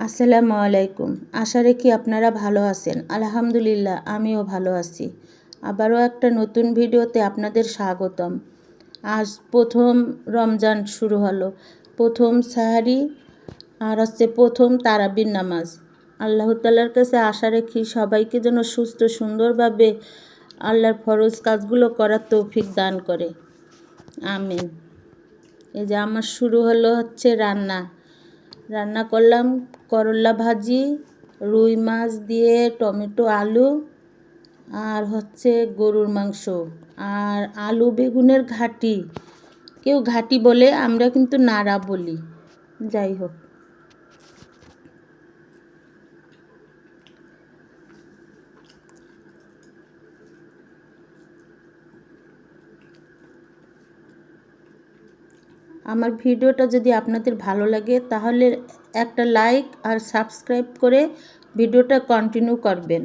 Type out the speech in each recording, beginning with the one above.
আসসালামু আলাইকুম। আশা রাখি আপনারা ভালো আছেন। আলহামদুলিল্লাহ আমিও ভালো আছি। আবারও একটা নতুন ভিডিওতে আপনাদের স্বাগতম। আজ প্রথম রমজান শুরু হলো, প্রথম সাহারি আর প্রথম তারাবির নামাজ। আল্লাহ তাআলার কাছে আশা রাখি সবাইকে যেন সুস্থ সুন্দরভাবে আল্লাহর ফরজ কাজগুলো করার তৌফিক দান করে, আমিন। এই যে আমার শুরু হলো রান্না করলাম করলা ভাজি, রুই মাছ দিয়ে টমেটো আলু, আর গরুর মাংস, আর আলু বেগুনের ঘাটি। কেউ ঘাটি বলে, আমরা কিন্তু নাড়া বলি। যাই হোক, আমার ভিডিওটা যদি আপনাদের ভালো লাগে তাহলে একটা লাইক আর সাবস্ক্রাইব করে ভিডিওটা কন্টিনিউ করবেন।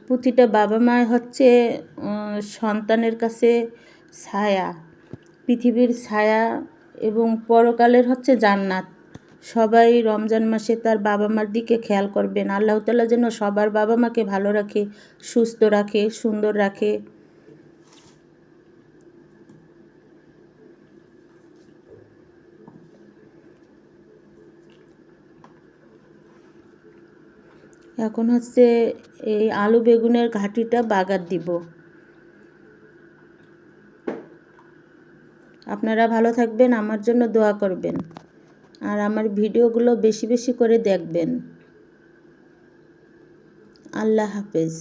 প্রতিটা বাবা মা সন্তানের কাছে ছায়া, পৃথিবীর ছায়া এবং পরকালের জান্নাত। সবাই রমজান মাসে তার বাবা মার দিকে খেয়াল করবেন। আল্লাহ তাআলা যেন সবার বাবা মাকে ভালো রাখে, সুস্থ রাখে, সুন্দর রাখে। এখন এই আলু বেগুনের ঘাটিটা বাগার দিব। আপনারা ভালো থাকবেন, আমার জন্য দোয়া করবেন, আর আমার ভিডিওগুলো বেশি বেশি করে দেখবেন। আল্লাহ হাফেজ।